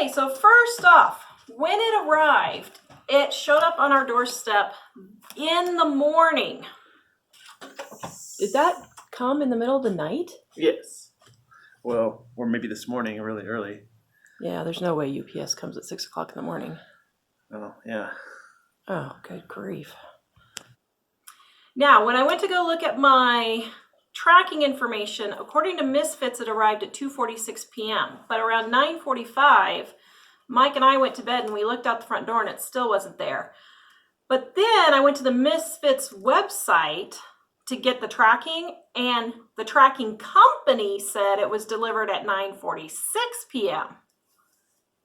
Okay, so first off, when it arrived, it showed up on our doorstep in the morning. Did that come in the middle of the night? Yes. Well, or maybe this morning, really early. Yeah, there's no way UPS comes at 6 o'clock in the morning. Oh, yeah. Oh, good grief. Now, when I went to go look at my tracking information, according to Misfits, it arrived at 2:46 p.m. But around 9:45, Mike and I went to bed and we looked out the front door and it still wasn't there. But then I went to the Misfits website to get the tracking, and the tracking company said it was delivered at 9:46 p.m.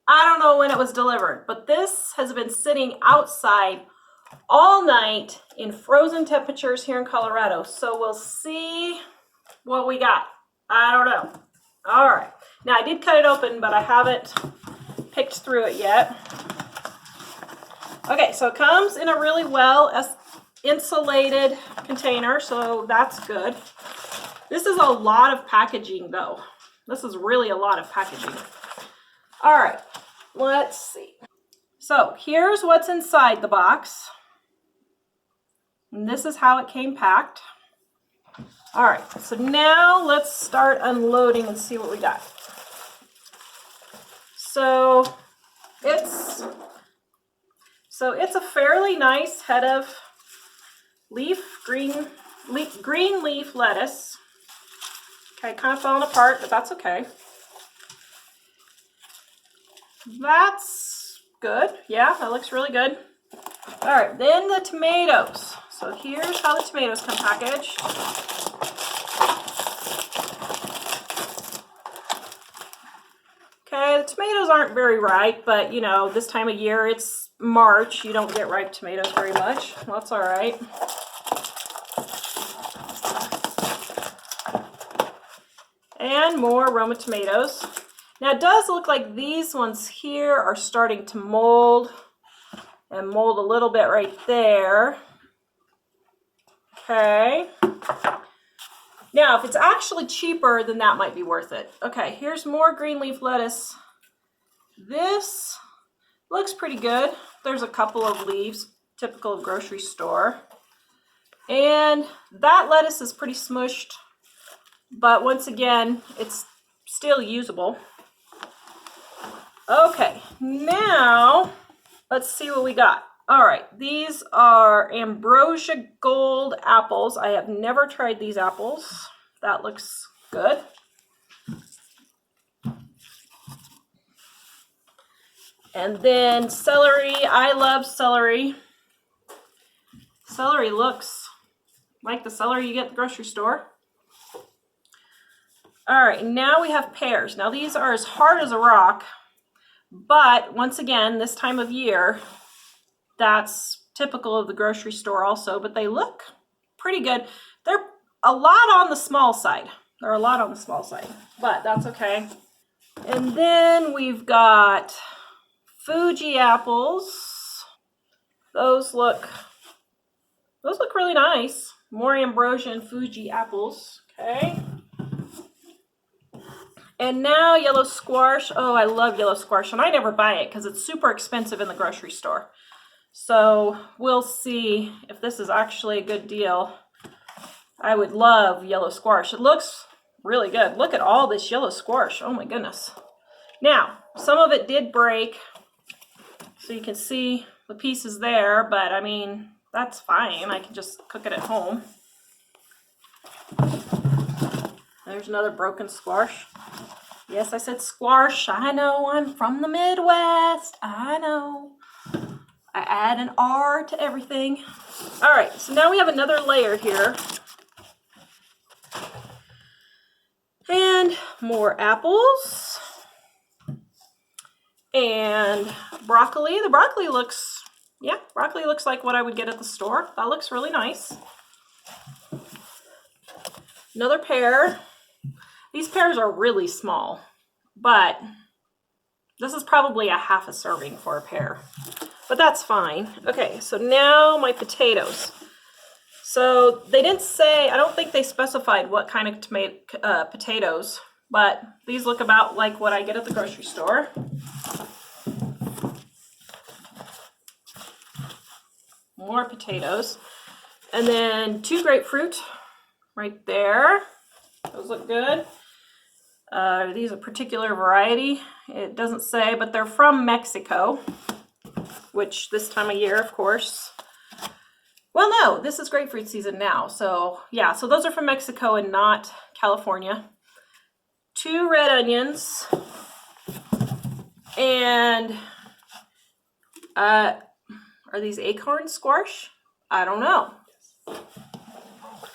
I don't know when it was delivered, but this has been sitting outside all night in frozen temperatures here in Colorado. So we'll see what we got. I don't know. All right. Now I did cut it open, but I haven't picked through it yet. Okay, so it comes in a really well insulated container, so that's good. This is a lot of packaging though. This is really a lot of packaging. All right, let's see. So here's what's inside the box. And this is how it came packed. All right, so now let's start unloading and see what we got. So it's a fairly nice head of green leaf lettuce. Okay, kind of falling apart, but that's okay. That's good. Yeah, that looks really good. All right, then the tomatoes. So here's how the tomatoes come packaged. Okay, the tomatoes aren't very ripe, but you know, this time of year, it's March, you don't get ripe tomatoes very much. Well, that's all right. And more Roma tomatoes. Now it does look like these ones here are starting to mold, and mold a little bit right there. Okay. Now, if it's actually cheaper, then that might be worth it. Okay, here's more green leaf lettuce. This looks pretty good. There's a couple of leaves, typical of grocery store. And that lettuce is pretty smushed, but once again, it's still usable. Okay, now let's see what we got. All right, these are Ambrosia Gold apples. I have never tried these apples. That looks good. And then celery. I love celery. Celery looks like the celery you get at the grocery store. All right, now we have pears. Now these are as hard as a rock, but once again, this time of year, that's typical of the grocery store also, but they look pretty good. They're a lot on the small side. They're a lot on the small side, but that's okay. And then we've got Fuji apples. Those look really nice. More Ambrosia and Fuji apples, okay. And now yellow squash. Oh, I love yellow squash, and I never buy it because it's super expensive in the grocery store. So we'll see if this is actually a good deal. I would love yellow squash. It looks really good. Look at all this yellow squash. Oh my goodness. Now, some of it did break, so you can see the pieces there, but I mean, that's fine. I can just cook it at home. There's another broken squash. Yes, I said squash. I know, I'm from the Midwest. I know. I add an R to everything. All right, so now we have another layer here. And more apples. And broccoli. The broccoli looks, yeah, broccoli looks like what I would get at the store. That looks really nice. Another pear. These pears are really small, but this is probably a half a serving for a pear, but that's fine. Okay, so now my potatoes. So they didn't say, I don't think they specified what kind of potatoes. but these look about like what I get at the grocery store. More potatoes. And then 2 grapefruit right there. Those look good. These are a particular variety. It doesn't say, but they're from Mexico, which this time of year, of course. Well, no, this is grapefruit season now. So yeah, so those are from Mexico and not California. 2 red onions. And are these acorn squash? I don't know.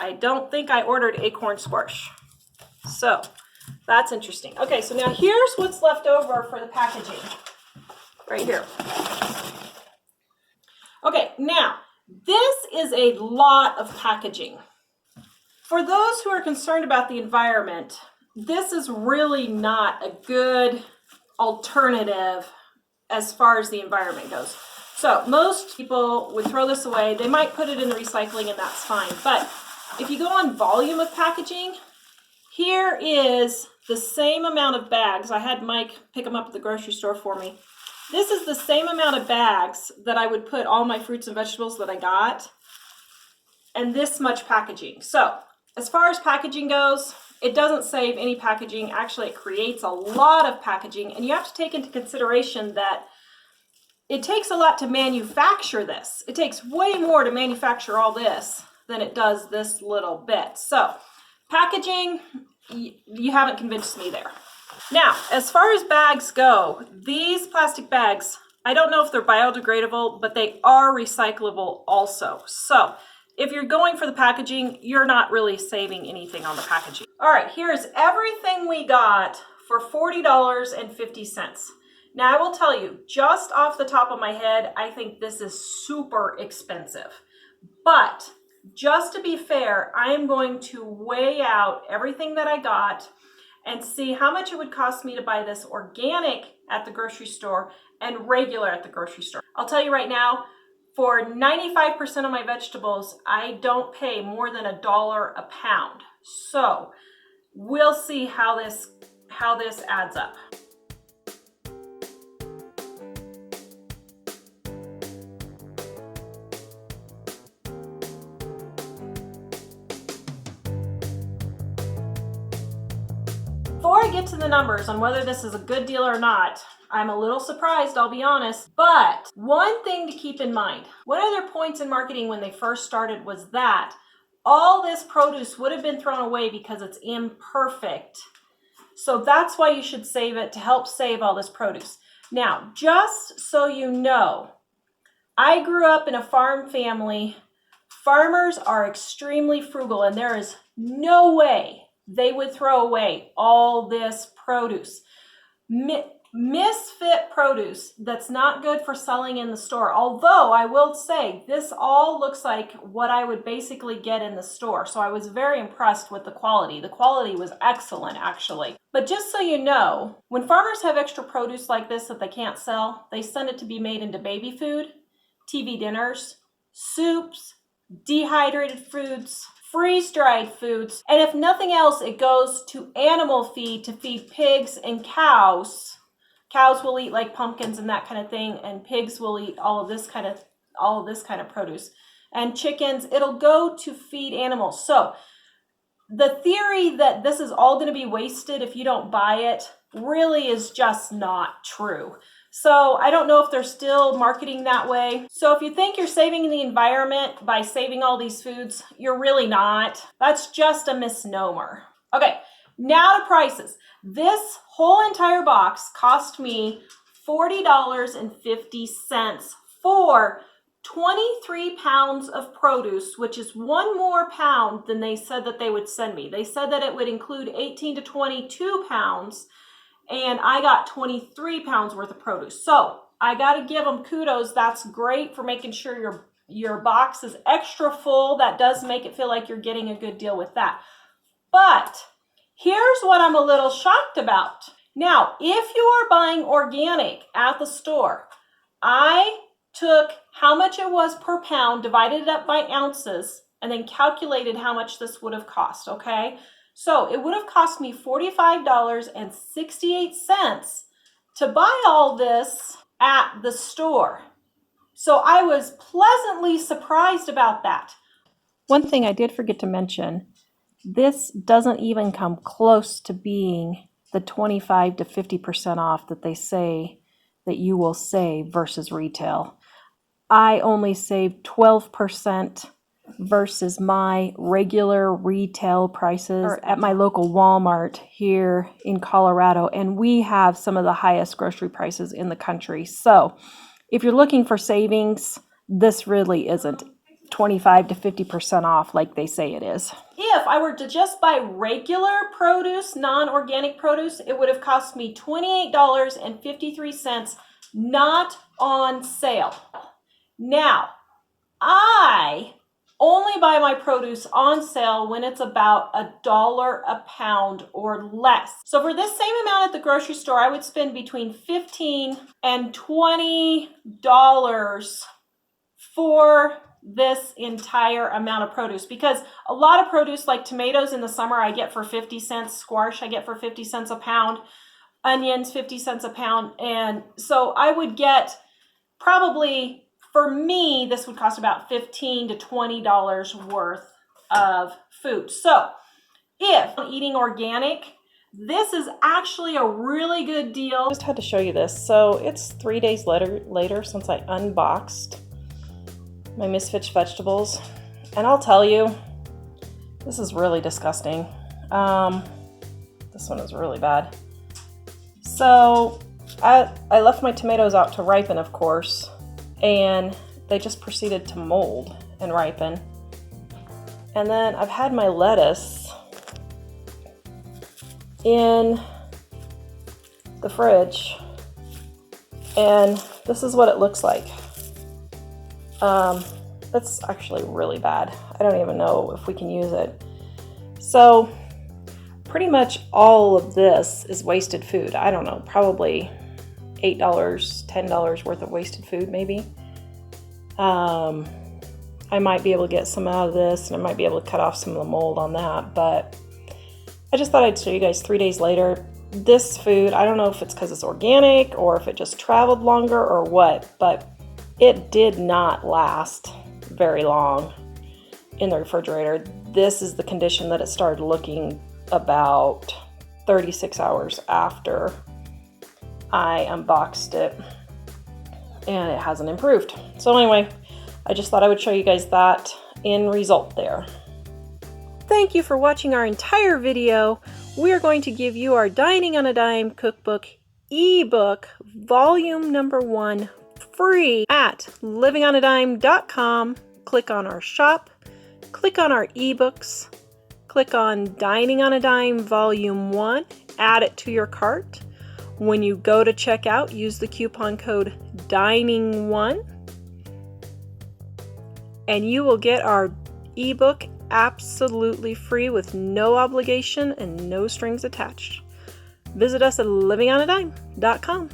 I don't think I ordered acorn squash. So that's interesting. Okay, so now here's what's left over for the packaging. Right here. Okay, now this is a lot of packaging. For those who are concerned about the environment, this is really not a good alternative as far as the environment goes. So most people would throw this away. They might put it in the recycling and that's fine. But if you go on volume of packaging, here is the same amount of bags. I had Mike pick them up at the grocery store for me. This is the same amount of bags that I would put all my fruits and vegetables that I got, and this much packaging. So as far as packaging goes, it doesn't save any packaging. Actually, it creates a lot of packaging, and you have to take into consideration that it takes a lot to manufacture this. It takes way more to manufacture all this than it does this little bit. So packaging, you haven't convinced me there. Now, as far as bags go, these plastic bags, I don't know if they're biodegradable, but they are recyclable also. So if you're going for the packaging, you're not really saving anything on the packaging. All right, here's everything we got for $40.50. Now I will tell you, just off the top of my head, I think this is super expensive. But just to be fair, I am going to weigh out everything that I got and see how much it would cost me to buy this organic at the grocery store and regular at the grocery store. I'll tell you right now, for 95% of my vegetables, I don't pay more than $1 a pound. So we'll see how this adds up. Before I get to the numbers on whether this is a good deal or not, I'm a little surprised, I'll be honest. But one thing to keep in mind, one of their points in marketing when they first started was that all this produce would have been thrown away because it's imperfect. So that's why you should save it, to help save all this produce. Now, just so you know, I grew up in a farm family. Farmers are extremely frugal, and there is no way they would throw away all this produce. Misfit produce that's not good for selling in the store. Although I will say this all looks like what I would basically get in the store. So I was very impressed with the quality. The quality was excellent, actually. But just so you know, when farmers have extra produce like this that they can't sell, they send it to be made into baby food, TV dinners, soups, dehydrated foods, freeze-dried foods, and if nothing else, it goes to animal feed to feed pigs and cows. Cows will eat like pumpkins and that kind of thing, and pigs will eat all of this kind of produce. And chickens, it'll go to feed animals. So the theory that this is all going to be wasted if you don't buy it really is just not true. So I don't know if they're still marketing that way. So if you think you're saving the environment by saving all these foods, you're really not. That's just a misnomer. Okay, now to prices. This whole entire box cost me $40.50 for 23 pounds of produce, which is 1 more pound than they said that they would send me. They said that it would include 18 to 22 pounds, and I got 23 pounds worth of produce. So I got to give them kudos. That's great for making sure your box is extra full. That does make it feel like you're getting a good deal with that. But here's what I'm a little shocked about. Now, if you are buying organic at the store, I took how much it was per pound, divided it up by ounces, and then calculated how much this would have cost, okay? So it would have cost me $45.68 to buy all this at the store. So I was pleasantly surprised about that. One thing I did forget to mention, this doesn't even come close to being the 25 to 50% off that they say that you will save versus retail. I only saved 12% versus my regular retail prices at my local Walmart here in Colorado, and we have some of the highest grocery prices in the country. So if you're looking for savings, this really isn't 25 to 50% off like they say it is. If I were to just buy regular produce, non-organic produce, it would have cost me $28.53, not on sale. Now, I only buy my produce on sale when it's about $1 a pound or less. So for this same amount at the grocery store, I would spend between $15 and $20 for this entire amount of produce, because a lot of produce like tomatoes in the summer I get for 50 cents, squash I get for 50 cents a pound, onions 50 cents a pound, and so I would get probably, for me, this would cost about $15 to $20 worth of food. So if I'm eating organic, this is actually a really good deal. I just had to show you this. So it's 3 days later since I unboxed my Misfits vegetables. And I'll tell you, this is really disgusting. This one is really bad. So I left my tomatoes out to ripen, of course, and they just proceeded to mold and ripen. And then I've had my lettuce in the fridge, and this is what it looks like. That's actually really bad. I don't even know if we can use it. So pretty much all of this is wasted food. I don't know, probably $8, $10 worth of wasted food maybe. I might be able to get some out of this, and I might be able to cut off some of the mold on that, but I just thought I'd show you guys 3 days later. This food, I don't know if it's because it's organic or if it just traveled longer or what, but it did not last very long in the refrigerator. This is the condition that it started looking about 36 hours after I unboxed it, and it hasn't improved. So anyway, I just thought I would show you guys that end result there. Thank you for watching our entire video. We are going to give you our Dining on a Dime cookbook ebook volume number 1 free at livingonadime.com. Click on our shop, click on our ebooks, click on Dining on a Dime volume 1, add it to your cart. When you go to checkout, use the coupon code DINING1 and you will get our ebook absolutely free with no obligation and no strings attached. Visit us at livingonadime.com.